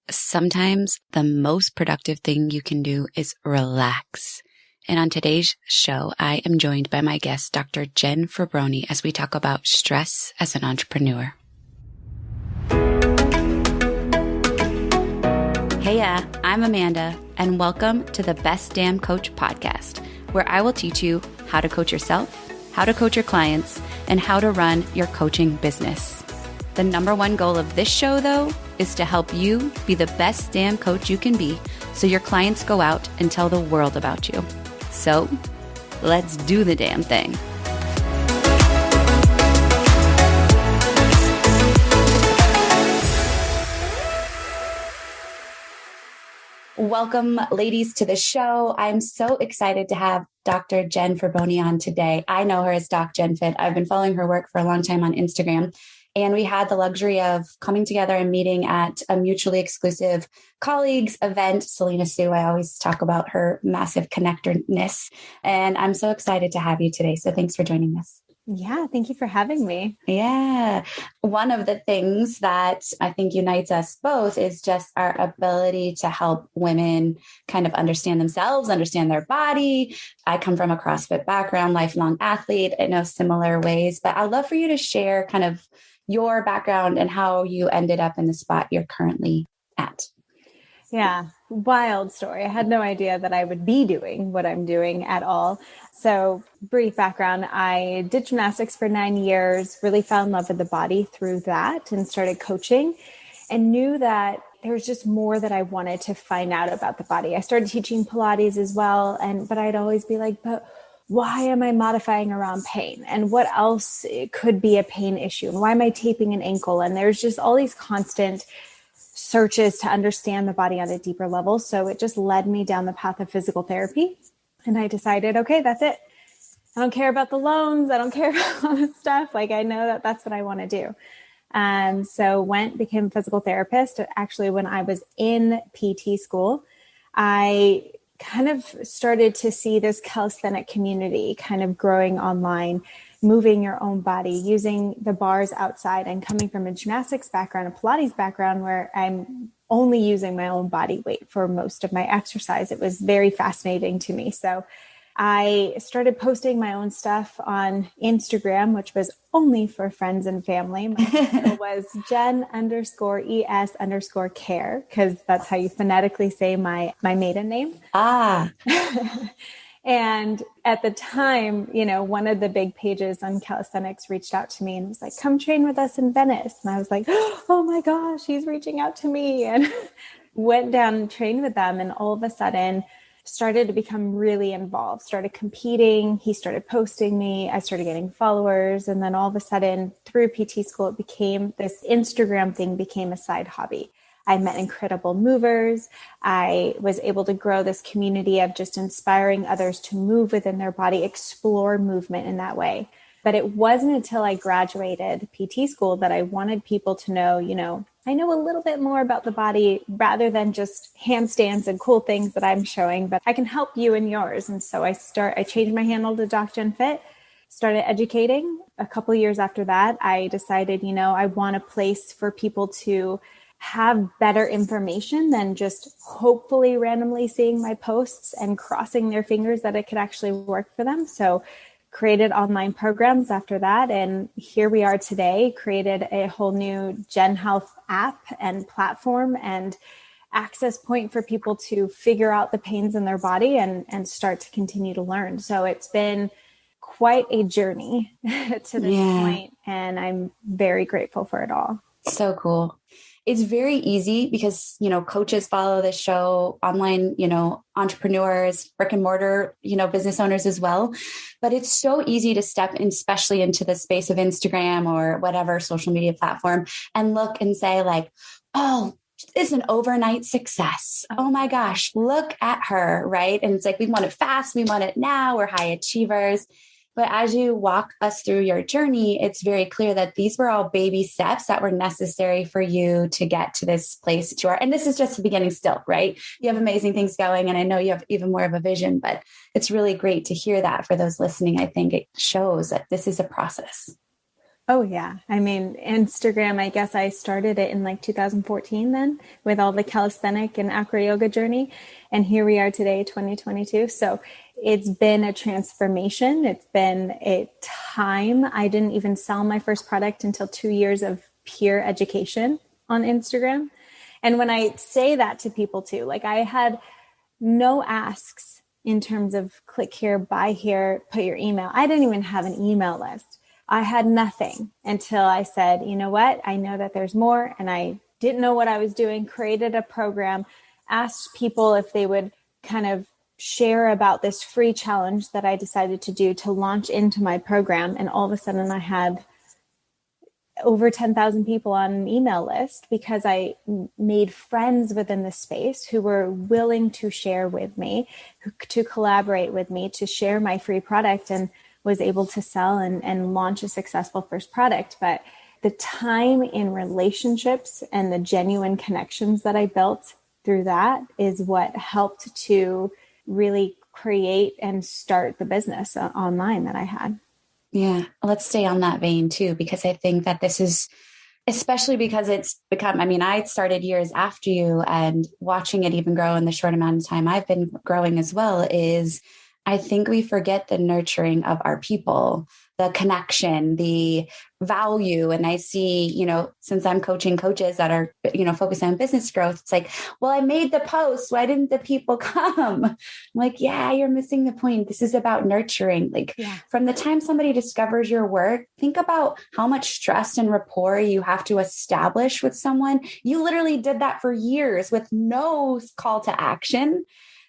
Sometimes the most productive thing you can do is relax. And on today's show, I am joined by my guest, Dr. Jen Fraboni, as we talk about stress as an entrepreneur. Hey, I'm Amanda, and welcome to the Best Damn Coach podcast, where I will teach you how to coach yourself, how to coach your clients, and how to run your coaching business. The number one goal of this show, though, is to help you be the best damn coach you can be so your clients go out and tell the world about you. So let's do the damn thing. Welcome, ladies, to the show. I'm so excited to have Dr. Jen Fraboni on today. I know her as Doc Jen Fit. I've been following her work for a long time on Instagram. And we had the luxury of coming together and meeting at a mutually exclusive colleagues event, Selena Sue. I always talk about her massive connectedness. And I'm so excited to have you today. So thanks for joining us. Yeah, thank you for having me. Yeah. One of the things that I think unites us both is just our ability to help women kind of understand themselves, understand their body. I come from a CrossFit background, lifelong athlete in no similar ways, but I'd love for you to share kind of your background and how you ended up in the spot you're currently at. Yeah, wild story. I had no idea that I would be doing what I'm doing at all. So brief background, I did gymnastics for 9 years, really fell in love with the body through that and started coaching and knew that there was just more that I wanted to find out about the body. I started teaching Pilates as well. But I'd always be like, but why am I modifying around pain? And what else could be a pain issue? And why am I taping an ankle? And there's just all these constant searches to understand the body on a deeper level. So it just led me down the path of physical therapy. And I decided, okay, that's it. I don't care about the loans. I don't care about all this stuff. Like, I know that that's what I want to do. So became a physical therapist. Actually, when I was in PT school, I kind of started to see this calisthenic community kind of growing online, moving your own body, using the bars outside, and coming from a gymnastics background, a Pilates background, where I'm only using my own body weight for most of my exercise. It was very fascinating to me. So I started posting my own stuff on Instagram, which was only for friends and family. My handle was Jen_ES_care, because that's how you phonetically say my maiden name. And at the time, one of the big pages on calisthenics reached out to me and was like, come train with us in Venice. And I was like, oh my gosh, he's reaching out to me. And went down and trained with them. And all of a sudden started to become really involved, started competing. He started posting me. I started getting followers. And then all of a sudden through PT school, it became this Instagram thing became a side hobby. I met incredible movers. I was able to grow this community of just inspiring others to move within their body, explore movement in that way. But it wasn't until I graduated PT school that I wanted people to know, I know a little bit more about the body rather than just handstands and cool things that I'm showing, but I can help you in yours. And so I changed my handle to Doc Jen Fit, started educating. A couple of years after that, I decided, I want a place for people to have better information than just hopefully randomly seeing my posts and crossing their fingers that it could actually work for them. So created online programs after that. And here we are today, created a whole new Jen.Health app and platform and access point for people to figure out the pains in their body and start to continue to learn. So it's been quite a journey to this point, and I'm very grateful for it all. So cool. It's very easy because, coaches follow this show, online, entrepreneurs, brick and mortar, business owners as well. But it's so easy to step in, especially into the space of Instagram or whatever social media platform, and look and say like, oh, it's an overnight success. Oh my gosh, look at her, right? And it's like, we want it fast. We want it now. We're high achievers. But as you walk us through your journey, it's very clear that these were all baby steps that were necessary for you to get to this place that you are. And this is just the beginning still, right? You have amazing things going. And I know you have even more of a vision, but it's really great to hear that for those listening. I think it shows that this is a process. Oh, yeah. I mean, Instagram, I guess I started it in like 2014 then with all the calisthenic and acro yoga journey. And here we are today, 2022. So it's been a transformation. It's been a time. I didn't even sell my first product until 2 years of pure education on Instagram. And when I say that to people too, like I had no asks in terms of click here, buy here, put your email. I didn't even have an email list. I had nothing until I said, you know what? I know that there's more, and I didn't know what I was doing, created a program, asked people if they would kind of share about this free challenge that I decided to do to launch into my program. And all of a sudden I had over 10,000 people on an email list because I made friends within the space who were willing to share with me, to collaborate with me, to share my free product, and was able to sell and launch a successful first product. But the time in relationships and the genuine connections that I built through that is what helped to really create and start the business online that I had. Yeah, let's stay on that vein too, because I think that this is, especially because it's become, I mean, I started years after you, and watching it even grow in the short amount of time I've been growing as well, is I think we forget the nurturing of our people, the connection, the value. And I see, since I'm coaching coaches that are, focused on business growth, it's like, well, I made the post. Why didn't the people come? I'm like, yeah, you're missing the point. This is about nurturing. Like from the time somebody discovers your work, think about how much trust and rapport you have to establish with someone. You literally did that for years with no call to action.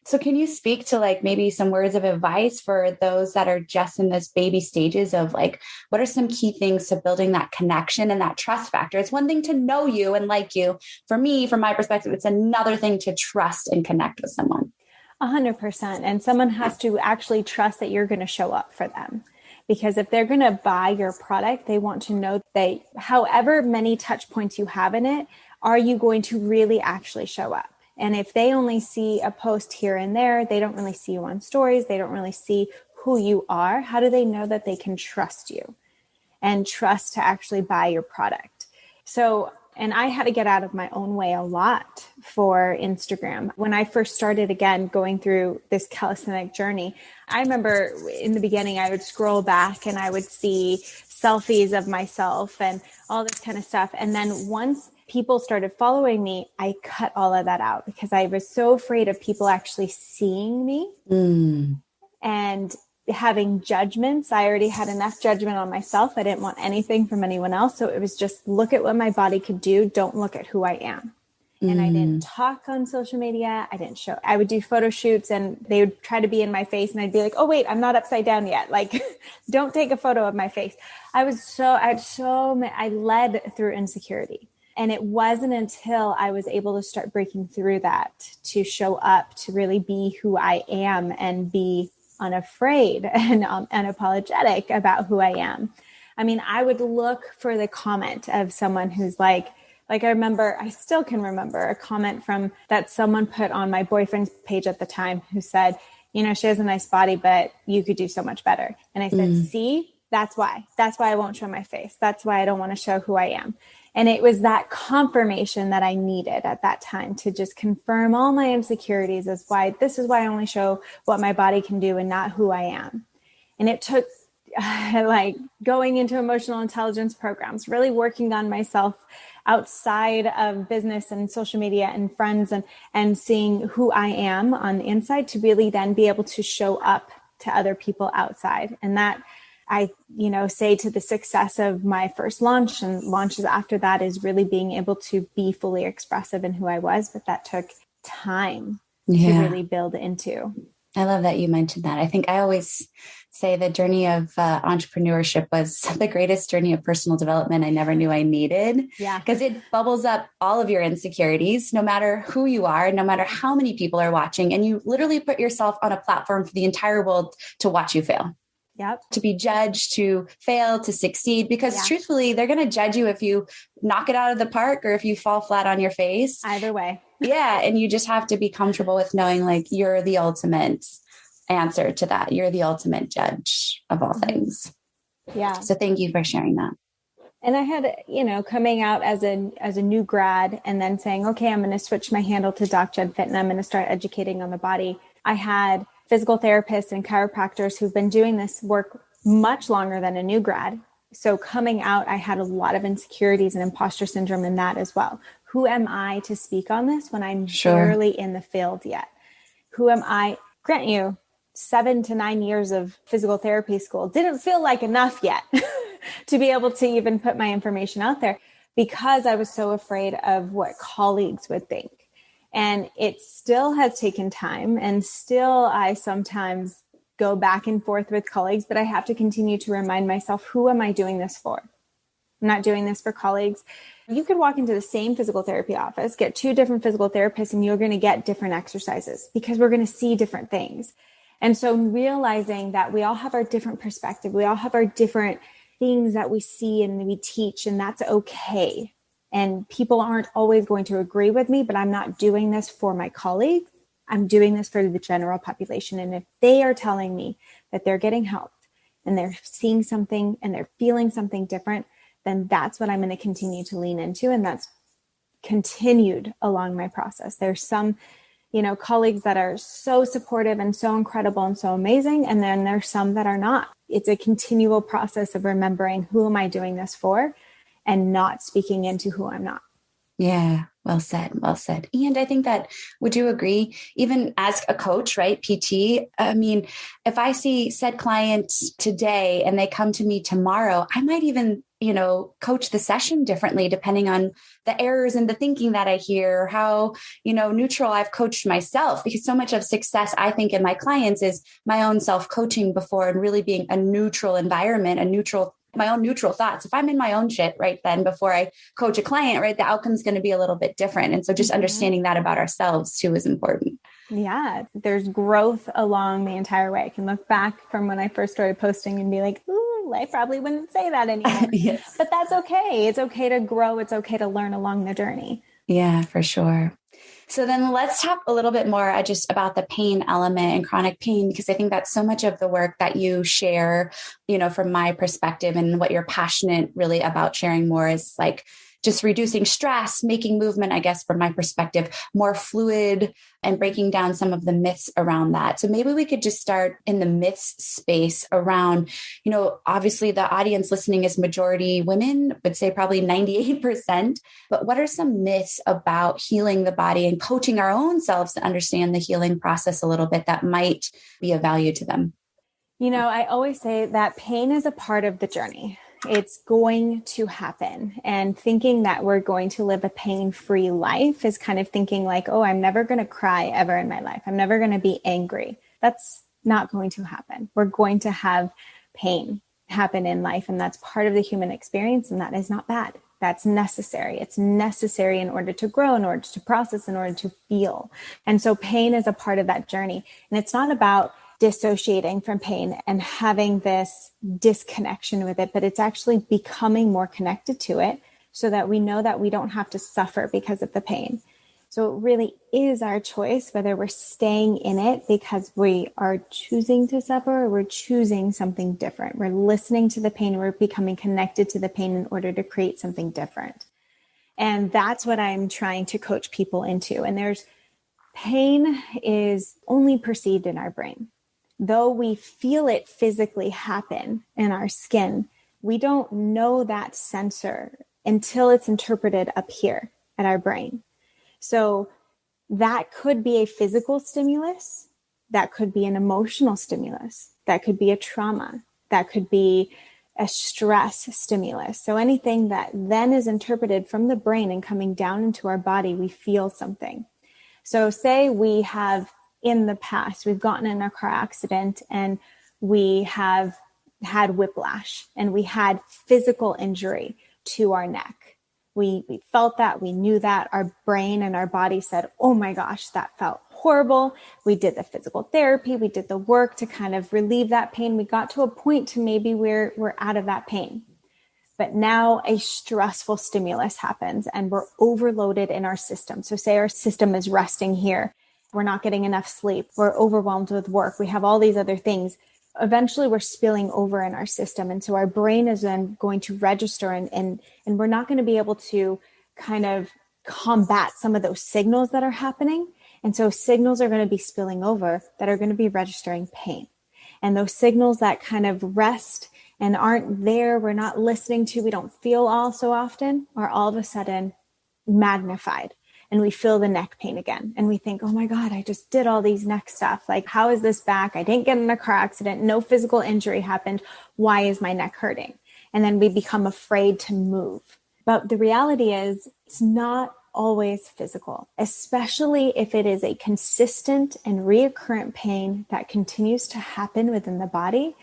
So can you speak to like maybe some words of advice for those that are just in this baby stages of like, what are some key things to building that connection and that trust factor? It's one thing to know you and like you. For me, from my perspective, it's another thing to trust and connect with someone. 100%. And someone has to actually trust that you're going to show up for them. Because if they're going to buy your product, they want to know that however many touch points you have in it, are you going to really actually show up? And if they only see a post here and there, they don't really see you on stories, they don't really see who you are, how do they know that they can trust you and trust to actually buy your product? So, and I had to get out of my own way a lot for Instagram. When I first started, again, going through this calisthenic journey, I remember in the beginning, I would scroll back and I would see selfies of myself and all this kind of stuff. And then once people started following me, I cut all of that out because I was so afraid of people actually seeing me and having judgments. I already had enough judgment on myself. I didn't want anything from anyone else. So it was just look at what my body could do. Don't look at who I am. And I didn't talk on social media. I would do photo shoots and they would try to be in my face. And I'd be like, oh, wait, I'm not upside down yet. Like, don't take a photo of my face. I led through insecurity. And it wasn't until I was able to start breaking through that to show up, to really be who I am and be unafraid and unapologetic about who I am. I mean, I would look for the comment of someone who's like I still can remember a comment from that someone put on my boyfriend's page at the time who said, she has a nice body, but you could do so much better. And I said, see, that's why I won't show my face. That's why I don't want to show who I am. And it was that confirmation that I needed at that time to just confirm all my insecurities this is why I only show what my body can do and not who I am. And it took like going into emotional intelligence programs, really working on myself outside of business and social media and friends and seeing who I am on the inside to really then be able to show up to other people outside. And that I, say to the success of my first launch and launches after that is really being able to be fully expressive in who I was, but that took time to really build into. I love that you mentioned that. I think I always say the journey of entrepreneurship was the greatest journey of personal development I never knew I needed. Yeah. Because it bubbles up all of your insecurities, no matter who you are, no matter how many people are watching. And you literally put yourself on a platform for the entire world to watch you fail. Yep. To be judged, to fail, to succeed, because truthfully, they're going to judge you if you knock it out of the park or if you fall flat on your face. Either way. Yeah. And you just have to be comfortable with knowing like you're the ultimate answer to that. You're the ultimate judge of all things. Yeah. So thank you for sharing that. And I had, coming out as a new grad and then saying, okay, I'm going to switch my handle to Doc Jen.Fit and I'm going to start educating on the body. I had physical therapists and chiropractors who've been doing this work much longer than a new grad. So coming out, I had a lot of insecurities and imposter syndrome in that as well. Who am I to speak on this when I'm barely in the field yet? Who am I? Grant you, 7 to 9 years of physical therapy school didn't feel like enough yet to be able to even put my information out there because I was so afraid of what colleagues would think. And it still has taken time, and still I sometimes go back and forth with colleagues, but I have to continue to remind myself, who am I doing this for? I'm not doing this for colleagues. You could walk into the same physical therapy office, get 2 different physical therapists, and you're going to get different exercises because we're going to see different things. And so realizing that we all have our different perspective, we all have our different things that we see and we teach, and that's okay. And people aren't always going to agree with me, but I'm not doing this for my colleagues. I'm doing this for the general population. And if they are telling me that they're getting helped and they're seeing something and they're feeling something different, then that's what I'm going to continue to lean into. And that's continued along my process. There's some, colleagues that are so supportive and so incredible and so amazing. And then there's some that are not. It's a continual process of remembering, who am I doing this for, and not speaking into who I'm not. Yeah. Well said. Well said. And I think that, would you agree, even as a coach, right? PT, I mean, if I see said client today and they come to me tomorrow, I might even, coach the session differently depending on the errors in the thinking that I hear, how, neutral I've coached myself, because so much of success, I think, in my clients is my own self-coaching before, and really being a neutral environment, my own neutral thoughts. If I'm in my own shit right then before I coach a client, right, the outcome is going to be a little bit different. And so just understanding that about ourselves too is important. Yeah, there's growth along the entire way. I can look back from when I first started posting and be like, ooh, I probably wouldn't say that anymore. Yes. But that's okay. It's okay to grow. It's okay to learn along the journey. Yeah, for sure. So then let's talk a little bit more just about the pain element and chronic pain, because I think that's so much of the work that you share, from my perspective, and what you're passionate really about sharing more is like just reducing stress, making movement, I guess, from my perspective, more fluid, and breaking down some of the myths around that. So maybe we could just start in the myths space around, obviously the audience listening is majority women, would say probably 98%. But what are some myths about healing the body and coaching our own selves to understand the healing process a little bit that might be of value to them? I always say that pain is a part of the journey. It's going to happen. And thinking that we're going to live a pain-free life is kind of thinking like, oh, I'm never going to cry ever in my life. I'm never going to be angry. That's not going to happen. We're going to have pain happen in life. And that's part of the human experience. And that is not bad. That's necessary. It's necessary in order to grow, in order to process, in order to feel. And so pain is a part of that journey. And it's not about dissociating from pain and having this disconnection with it, but it's actually becoming more connected to it so that we know that we don't have to suffer because of the pain. So it really is our choice whether we're staying in it because we are choosing to suffer or we're choosing something different. We're listening to the pain, we're becoming connected to the pain in order to create something different. And that's what I'm trying to coach people into. And pain is only perceived in our brain. Though we feel it physically happen in our skin, we don't know that sensor until it's interpreted up here at our brain. So that could be a physical stimulus. That could be an emotional stimulus. That could be a trauma. That could be a stress stimulus. So anything that then is interpreted from the brain and coming down into our body, we feel something. So say we have in the past, we've gotten in a car accident and we have had whiplash and we had physical injury to our neck. We felt that, we knew that, our brain and our body said, oh my gosh, that felt horrible. We did the physical therapy, we did the work to kind of relieve that pain. We got to a point to maybe we're out of that pain. But now a stressful stimulus happens and we're overloaded in our system. So say our system is resting here. We're not getting enough sleep. We're overwhelmed with work. We have all these other things. eventually we're spilling over in our system. And so our brain is then going to register and we're not going to be able to kind of combat some of those signals that are happening. And so signals are going to be spilling over that are going to be registering pain. And those signals that kind of rest and aren't there, we're not listening to, we don't feel all so often, are all of a sudden magnified. And we feel the neck pain again. And we think, oh my God, I just did all these neck stuff. Like, how is this back? I didn't get in a car accident. No physical injury happened. Why is my neck hurting? And then we become afraid to move. But the reality is it's not always physical, especially if it is a consistent and reoccurrent pain that continues to happen within the body.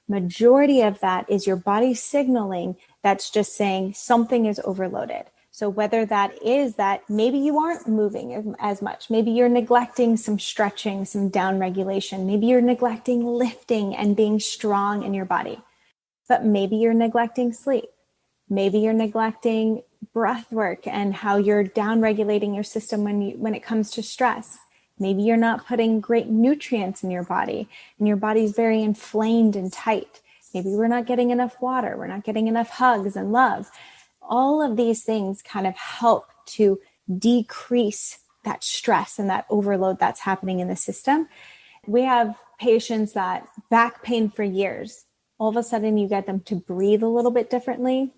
Majority of that is your body signaling that's just saying something is overloaded. So whether that is that maybe you aren't moving as much, maybe you're neglecting some stretching, some down regulation, maybe you're neglecting lifting and being strong in your body, but maybe you're neglecting sleep. Maybe you're neglecting breath work and how you're down regulating your system when it comes to stress. Maybe you're not putting great nutrients in your body and your body's very inflamed and tight. Maybe we're not getting enough water. We're not getting enough hugs and love. All of these things kind of help to decrease that stress and that overload that's happening in the system. We have patients that back pain for years. All of a sudden you get them to breathe a little bit differently,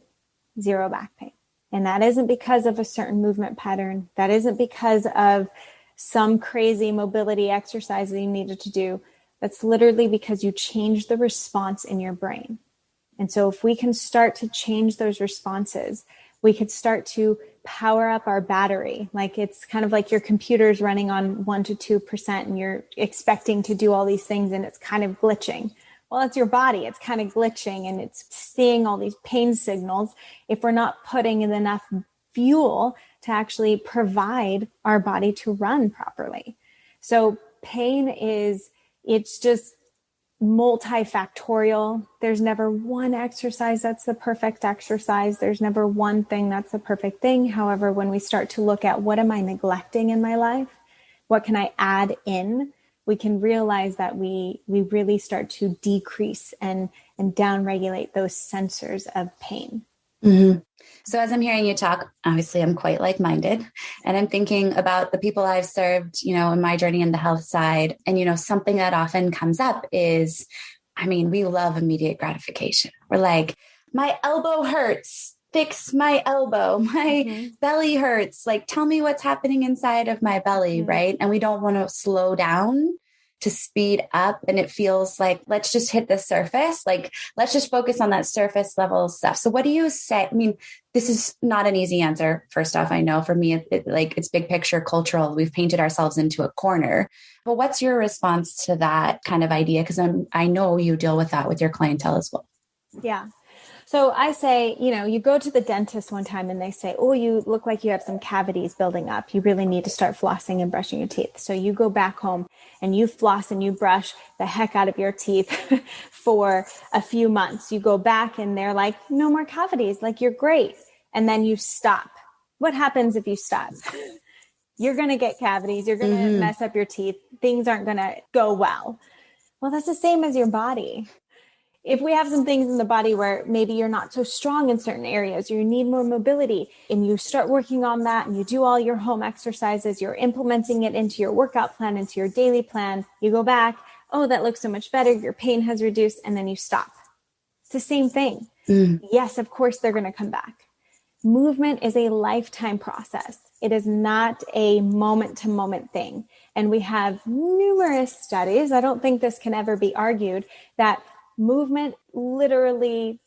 zero back pain. And that isn't because of a certain movement pattern. That isn't because of some crazy mobility exercise that you needed to do. That's literally because you changed the response in your brain. And so if we can start to change those responses, we could start to power up our battery. Like it's kind of like your computer's running on 1 to 2% and you're expecting to do all these things and it's kind of glitching. Well, it's your body. It's kind of glitching and it's seeing all these pain signals if we're not putting in enough fuel to actually provide our body to run properly. So pain it's just multifactorial. There's never one exercise that's the perfect exercise. There's never one thing that's the perfect thing. However, when we start to look at what am I neglecting in my life, what can I add in, we can realize that we really start to decrease and downregulate those sensors of pain. Mm-hmm. So as I'm hearing you talk, obviously I'm quite like-minded and I'm thinking about the people I've served, in my journey in the health side. And, something that often comes up is, we love immediate gratification. We're like, my elbow hurts, fix my elbow, my belly hurts. Like, tell me what's happening inside of my belly. Right. And we don't want to slow down to speed up. And it feels like, let's just hit the surface. Like, let's just focus on that surface level stuff. So what do you say? This is not an easy answer. First off, I know for me, it's big picture cultural. We've painted ourselves into a corner. But what's your response to that kind of idea? Because I know you deal with that with your clientele as well. Yeah. So I say, you go to the dentist one time and they say, oh, you look like you have some cavities building up. You really need to start flossing and brushing your teeth. So you go back home and you floss and you brush the heck out of your teeth for a few months. You go back and they're like, no more cavities. Like, you're great. And then you stop. What happens if you stop? You're going to get cavities. You're going to mess up your teeth. Things aren't going to go well. Well, that's the same as your body. If we have some things in the body where maybe you're not so strong in certain areas, you need more mobility, and you start working on that and you do all your home exercises, you're implementing it into your workout plan, into your daily plan, you go back, oh, that looks so much better, your pain has reduced, and then you stop. It's the same thing. Yes, of course, they're going to come back. Movement is a lifetime process. It is not a moment-to-moment thing. And we have numerous studies, I don't think this can ever be argued, that movement literally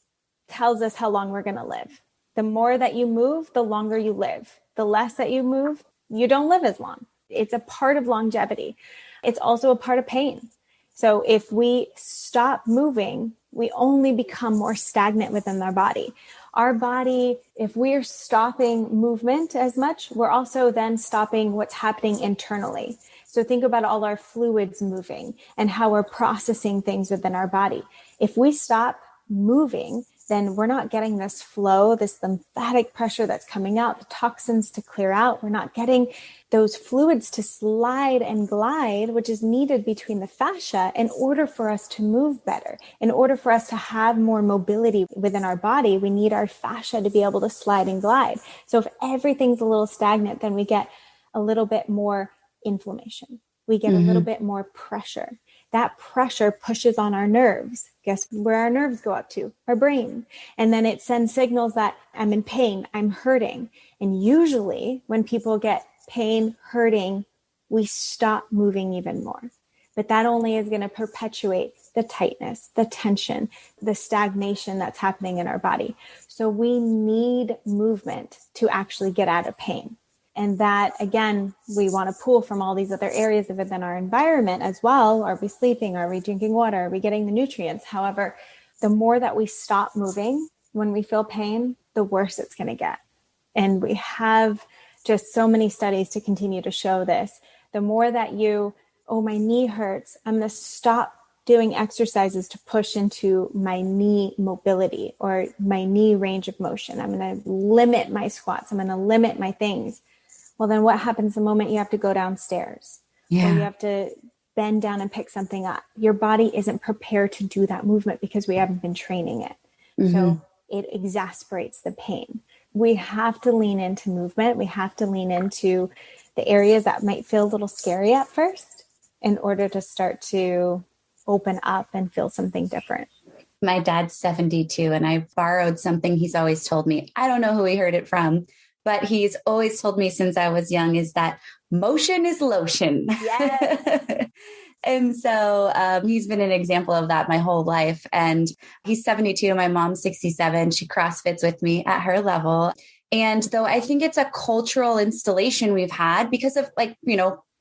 tells us how long we're going to live. The more that you move, the longer you live. The less that you move, you don't live as long. It's a part of longevity. It's also a part of pain. So if we stop moving, we only become more stagnant within our body. Our body, if we're stopping movement as much, we're also then stopping what's happening internally. So think about all our fluids moving and how we're processing things within our body. If we stop moving, then we're not getting this flow, this lymphatic pressure that's coming out, the toxins to clear out. We're not getting those fluids to slide and glide, which is needed between the fascia in order for us to move better. In order for us to have more mobility within our body, we need our fascia to be able to slide and glide. So if everything's a little stagnant, then we get a little bit more inflammation. We get a little bit more pressure. That pressure pushes on our nerves. Guess where our nerves go up to? Our brain. And then it sends signals that I'm in pain, I'm hurting. And usually when people get pain, hurting, we stop moving even more. But that only is going to perpetuate the tightness, the tension, the stagnation that's happening in our body. So we need movement to actually get out of pain. And that, again, we want to pull from all these other areas within our environment as well. Are we sleeping? Are we drinking water? Are we getting the nutrients? However, the more that we stop moving when we feel pain, the worse it's going to get. And we have just so many studies to continue to show this. The more that my knee hurts, I'm going to stop doing exercises to push into my knee mobility or my knee range of motion. I'm going to limit my squats. I'm going to limit my things. Well, then what happens the moment you have to go downstairs? Or you have to bend down and pick something up? Your body isn't prepared to do that movement because we haven't been training it. So it exasperates the pain. We have to lean into movement. We have to lean into the areas that might feel a little scary at first in order to start to open up and feel something different. My dad's 72 and I borrowed something he's always told me. I don't know who he heard it from, but he's always told me since I was young is that motion is lotion. Yes. And so he's been an example of that my whole life. And he's 72. My mom's 67. She CrossFits with me at her level. And though I think it's a cultural installation we've had because of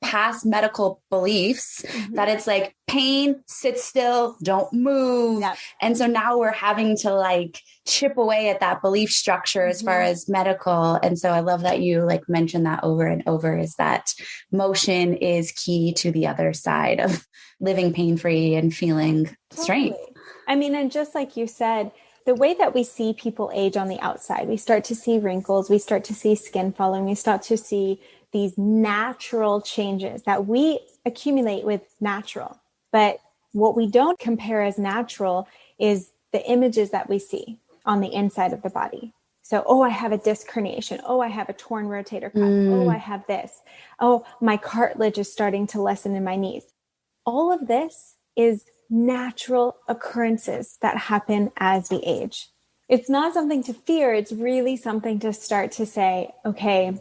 past medical beliefs that it's like pain, sit still, don't move. Yep. And so now we're having to chip away at that belief structure as far as medical. And so I love that you mentioned that over and over is that motion is key to the other side of living pain-free and feeling strength. I mean, and just like you said, the way that we see people age on the outside, we start to see wrinkles, we start to see skin falling, we start to see these natural changes that we accumulate with natural. But what we don't compare as natural is the images that we see on the inside of the body. So, I have a disc herniation. I have a torn rotator cuff. I have this. My cartilage is starting to lessen in my knees. All of this is natural occurrences that happen as we age. It's not something to fear. It's really something to start to say, okay,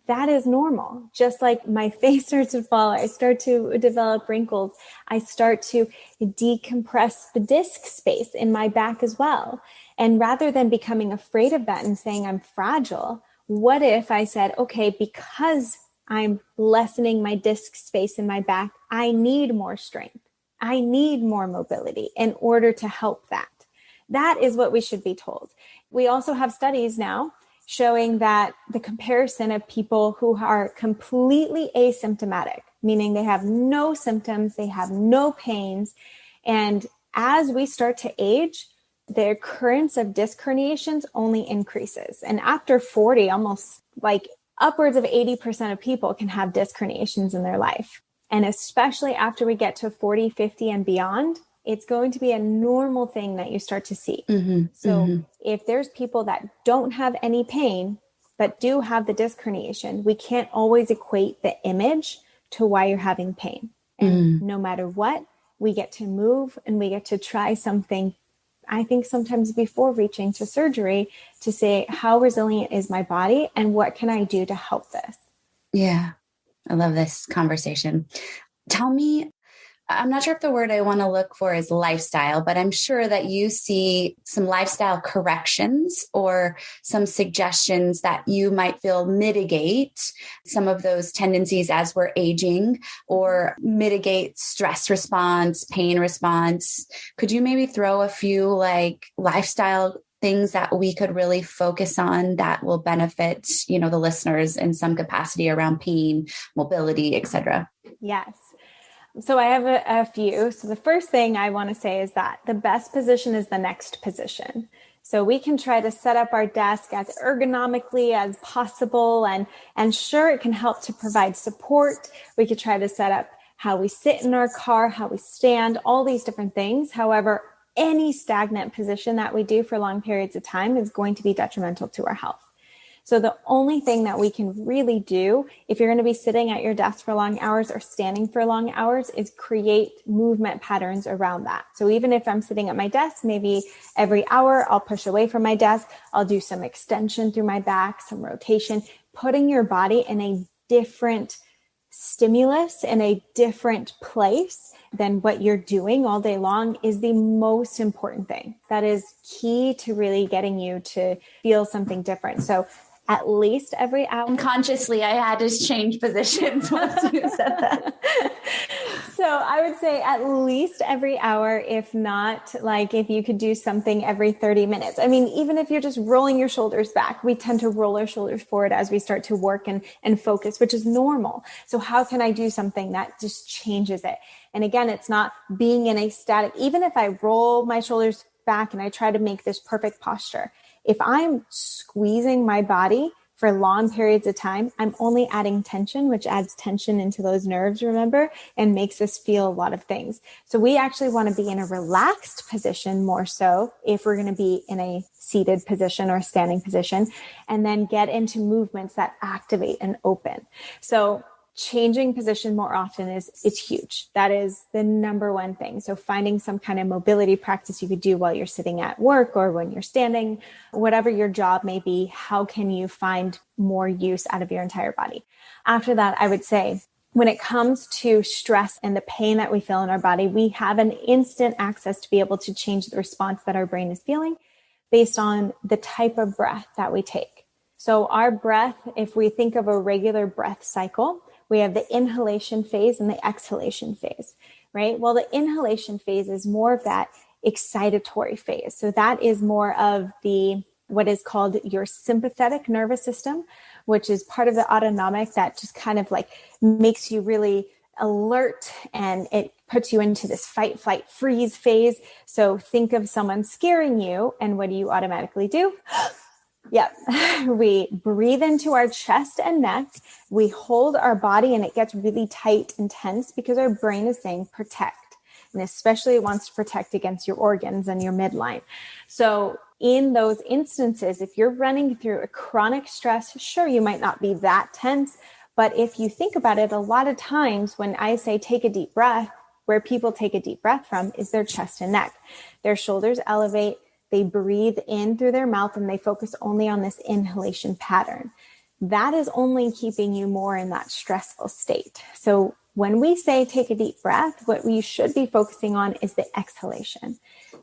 that is normal. Just like my face starts to fall, I start to develop wrinkles. I start to decompress the disc space in my back as well. And rather than becoming afraid of that and saying I'm fragile, what if I said, okay, because I'm lessening my disc space in my back, I need more strength. I need more mobility in order to help that. That is what we should be told. We also have studies now showing that the comparison of people who are completely asymptomatic, meaning they have no symptoms, they have no pains. And as we start to age, the occurrence of disc herniations only increases. And after 40, almost upwards of 80% of people can have disc herniations in their life. And especially after we get to 40, 50 and beyond, it's going to be a normal thing that you start to see. If there's people that don't have any pain, but do have the disc herniation, we can't always equate the image to why you're having pain. And no matter what, we get to move and we get to try something, I think sometimes before reaching to surgery, to say, how resilient is my body and what can I do to help this? Yeah, I love this conversation. Tell me, I'm not sure if the word I want to look for is lifestyle, but I'm sure that you see some lifestyle corrections or some suggestions that you might feel mitigate some of those tendencies as we're aging or mitigate stress response, pain response. Could you maybe throw a few lifestyle things that we could really focus on that will benefit, the listeners in some capacity around pain, mobility, et cetera? Yes. So I have a few. So the first thing I want to say is that the best position is the next position. So we can try to set up our desk as ergonomically as possible. And sure, it can help to provide support. We could try to set up how we sit in our car, how we stand, all these different things. However, any stagnant position that we do for long periods of time is going to be detrimental to our health. So the only thing that we can really do if you're going to be sitting at your desk for long hours or standing for long hours is create movement patterns around that. So even if I'm sitting at my desk, maybe every hour I'll push away from my desk, I'll do some extension through my back, some rotation, putting your body in a different stimulus, in a different place than what you're doing all day long is the most important thing. That is key to really getting you to feel something different. So at least every hour. Unconsciously, I had to change positions once you said that. So I would say at least every hour, if not, like if you could do something every 30 minutes. I mean, even if you're just rolling your shoulders back, we tend to roll our shoulders forward as we start to work and focus, which is normal. So how can I do something that just changes it? And again, it's not being in a static, even if I roll my shoulders back and I try to make this perfect posture. If I'm squeezing my body for long periods of time, I'm only adding tension, which adds tension into those nerves, remember, and makes us feel a lot of things. So we actually want to be in a relaxed position more so if we're going to be in a seated position or standing position, and then get into movements that activate and open. So changing position more often it's huge. That is the number one thing. So finding some kind of mobility practice you could do while you're sitting at work or when you're standing, whatever your job may be, how can you find more use out of your entire body? After that, I would say when it comes to stress and the pain that we feel in our body, we have an instant access to be able to change the response that our brain is feeling based on the type of breath that we take. So our breath, if we think of a regular breath cycle, we have the inhalation phase and the exhalation phase, right? Well, the inhalation phase is more of that excitatory phase. So that is more of what is called your sympathetic nervous system, which is part of the autonomic that just kind of like makes you really alert and it puts you into this fight, flight, freeze phase. So think of someone scaring you and what do you automatically do? Yep. We breathe into our chest and neck. We hold our body and it gets really tight and tense because our brain is saying protect. And especially it wants to protect against your organs and your midline. So in those instances, if you're running through a chronic stress, sure, you might not be that tense. But if you think about it, a lot of times when I say take a deep breath, where people take a deep breath from is their chest and neck. Their shoulders elevate. They breathe in through their mouth and they focus only on this inhalation pattern. That is only keeping you more in that stressful state. So when we say take a deep breath, what we should be focusing on is the exhalation.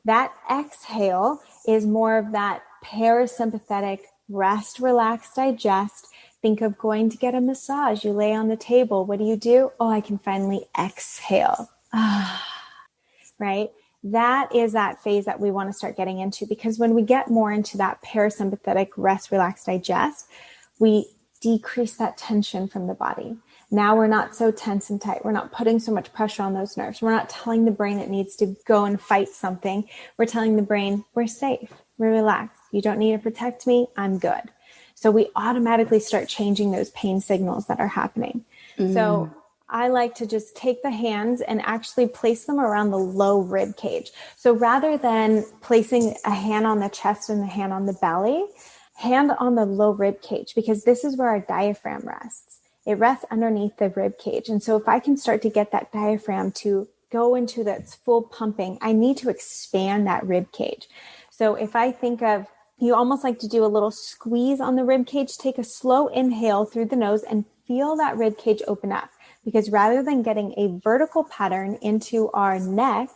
That exhale is more of that parasympathetic rest, relax, digest. Think of going to get a massage. You lay on the table. What do? Oh, I can finally exhale. Right? That is that phase that we want to start getting into because when we get more into that parasympathetic rest, relax, digest, we decrease that tension from the body. Now we're not so tense and tight. We're not putting so much pressure on those nerves. We're not telling the brain it needs to go and fight something. We're telling the brain we're safe, we're relaxed. You don't need to protect me. I'm good. So we automatically start changing those pain signals that are happening. So I like to just take the hands and actually place them around the low rib cage. So rather than placing a hand on the chest and a hand on the belly, hand on the low rib cage, because this is where our diaphragm rests. It rests underneath the rib cage. And so if I can start to get that diaphragm to go into that full pumping, I need to expand that rib cage. So if I think of, you almost like to do a little squeeze on the rib cage, take a slow inhale through the nose and feel that rib cage open up. Because rather than getting a vertical pattern into our neck,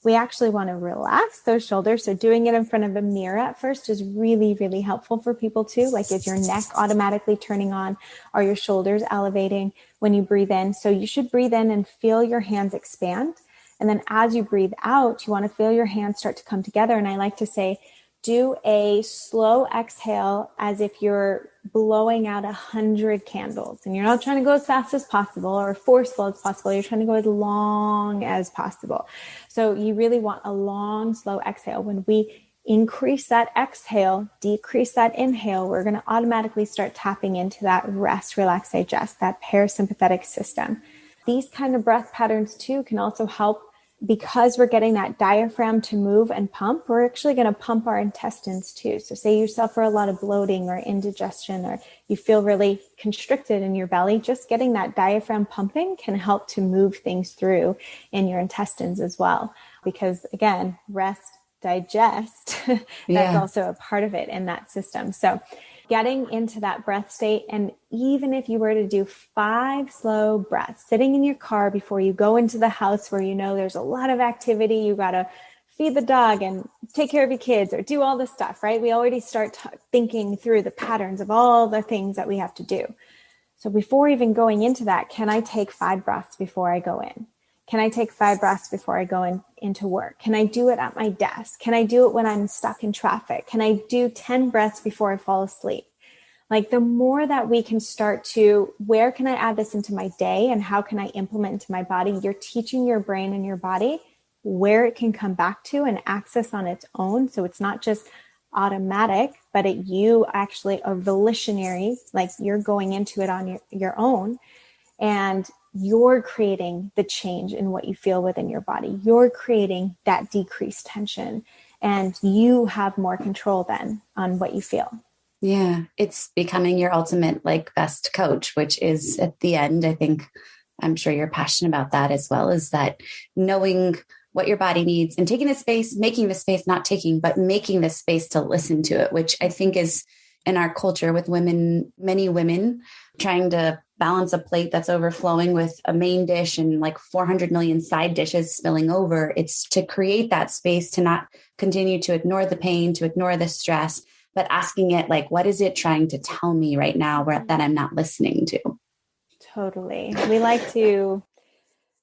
we actually want to relax those shoulders. So doing it in front of a mirror at first is really, really helpful for people too. Like is your neck automatically turning on? Are your shoulders elevating when you breathe in? So you should breathe in and feel your hands expand. And then as you breathe out, you want to feel your hands start to come together. And I like to say, do a slow exhale as if you're blowing out 100 candles. And you're not trying to go as fast as possible or forceful as possible. You're trying to go as long as possible. So you really want a long, slow exhale. When we increase that exhale, decrease that inhale, we're going to automatically start tapping into that rest, relax, digest, that parasympathetic system. These kind of breath patterns too can also help, because we're getting that diaphragm to move and pump. We're actually going to pump our intestines too. So say you suffer a lot of bloating or indigestion, or you feel really constricted in your belly, just getting that diaphragm pumping can help to move things through in your intestines as well. Because again, rest, digest, that's also a part of it in that system. So getting into that breath state. And even if you were to do 5 slow breaths, sitting in your car before you go into the house where you know there's a lot of activity, you got to feed the dog and take care of your kids or do all this stuff, right? We already start thinking through the patterns of all the things that we have to do. So before even going into that, can I take 5 breaths before I go in? Can I take 5 breaths before I go into work? Can I do it at my desk? Can I do it when I'm stuck in traffic? Can I do 10 breaths before I fall asleep? Like, the more that we can start to, where can I add this into my day and how can I implement into my body? You're teaching your brain and your body where it can come back to and access on its own. So it's not just automatic, but you actually are volitionary, like you're going into it on your own. And you're creating the change in what you feel within your body. You're creating that decreased tension, and you have more control then on what you feel. Yeah. It's becoming your ultimate, like, best coach, which is at the end, I think, I'm sure you're passionate about that as well, is that knowing what your body needs and taking the space, making the space, not taking, but making the space to listen to it, which I think is in our culture with women, many women trying to balance a plate that's overflowing with a main dish and like 400 million side dishes spilling over. It's to create that space to not continue to ignore the pain, to ignore the stress, but asking it, like, what is it trying to tell me right now that I'm not listening to? Totally. We like to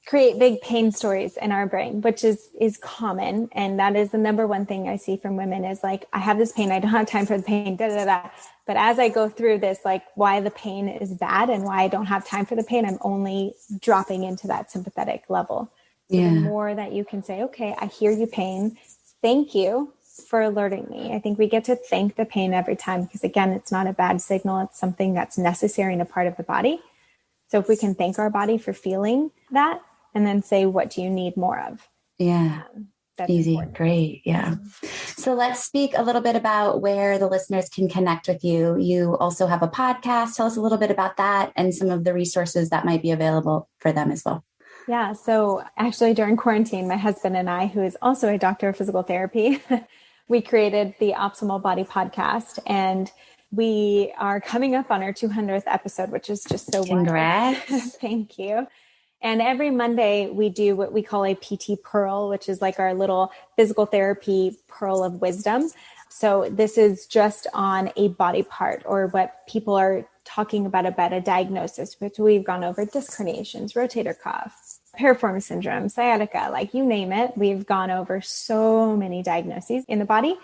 create big pain stories in our brain, which is common. And that is the number one thing I see from women is like, I have this pain. I don't have time for the pain. Da, da, da. But as I go through this, like, why the pain is bad and why I don't have time for the pain, I'm only dropping into that sympathetic level. So the more that you can say, okay, I hear you, pain. Thank you for alerting me. I think we get to thank the pain every time, because again, it's not a bad signal. It's something that's necessary and a part of the body. So if we can thank our body for feeling that, and then say, what do you need more of? Yeah. That's easy. important. Great. Yeah. So let's speak a little bit about where the listeners can connect with you. You also have a podcast. Tell us a little bit about that and some of the resources that might be available for them as well. Yeah. So actually during quarantine, my husband and I, who is also a doctor of physical therapy, we created the Optimal Body podcast, and we are coming up on our 200th episode, which is just so Congrats. wild. Thank you. And every Monday we do what we call a PT Pearl, which is like our little physical therapy pearl of wisdom. So this is just on a body part, or what people are talking about a diagnosis, which we've gone over disc herniations, rotator cuff, piriformis syndrome, sciatica, like you name it. We've gone over so many diagnoses in the body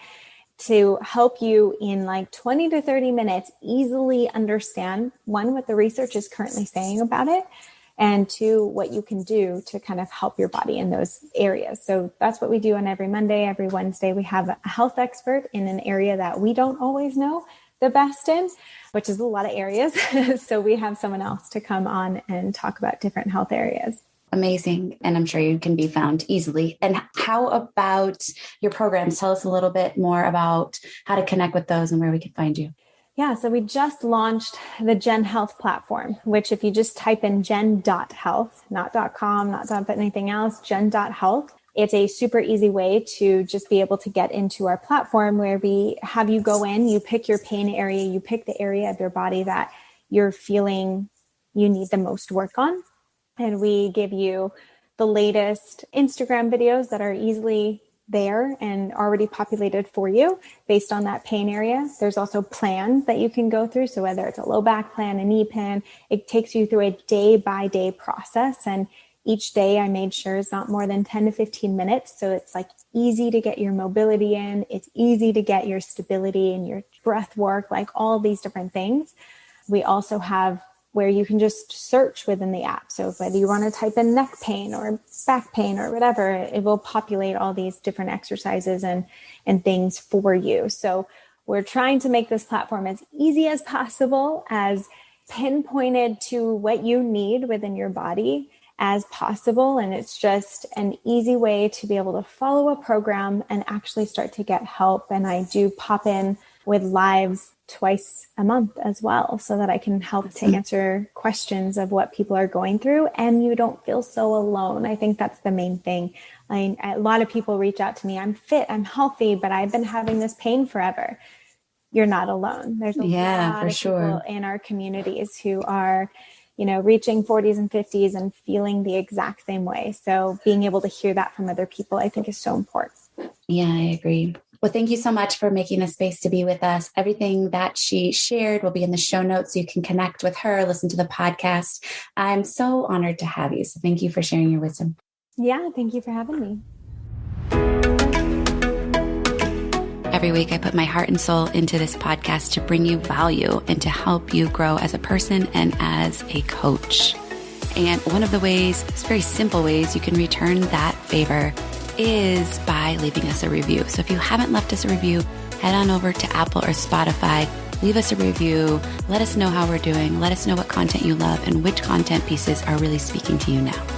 to help you in like 20 to 30 minutes easily understand, one, what the research is currently saying about it, and 2, what you can do to kind of help your body in those areas. So that's what we do on every Monday. Every Wednesday, we have a health expert in an area that we don't always know the best in, which is a lot of areas. So we have someone else to come on and talk about different health areas. Amazing. And I'm sure you can be found easily. And how about your programs? Tell us a little bit more about how to connect with those and where we can find you. Yeah, so we just launched the Jen.Health platform, which if you just type in Jen.Health, not .com, not anything else, Jen.Health, it's a super easy way to just be able to get into our platform, where we have you go in, you pick your pain area, you pick the area of your body that you're feeling you need the most work on. And we give you the latest Instagram videos that are easily there and already populated for you based on that pain area. There's also plans that you can go through. So whether it's a low back plan, a knee plan, it takes you through a day by day process. And each day I made sure it's not more than 10 to 15 minutes. So it's like easy to get your mobility in. It's easy to get your stability and your breath work, like all these different things. We also have where you can just search within the app. So whether you want to type in neck pain or back pain or whatever, it will populate all these different exercises and things for you. So we're trying to make this platform as easy as possible, as pinpointed to what you need within your body as possible. And it's just an easy way to be able to follow a program and actually start to get help. And I do pop in with lives twice a month as well, so that I can help to answer questions of what people are going through, and you don't feel so alone. I think that's the main thing. A lot of people reach out to me, I'm fit, I'm healthy, but I've been having this pain forever. You're not alone. There's a lot of people in our communities who are, reaching 40s and 50s and feeling the exact same way. So being able to hear that from other people, I think is so important. Yeah, I agree. Well, thank you so much for making a space to be with us. Everything that she shared will be in the show notes, so you can connect with her, listen to the podcast. I'm so honored to have you. So thank you for sharing your wisdom. Yeah, thank you for having me. Every week, I put my heart and soul into this podcast to bring you value and to help you grow as a person and as a coach. And one of the ways, very simple ways you can return that favor is by leaving us a review. So if you haven't left us a review, head on over to Apple or Spotify, leave us a review, let us know how we're doing, let us know what content you love and which content pieces are really speaking to you now.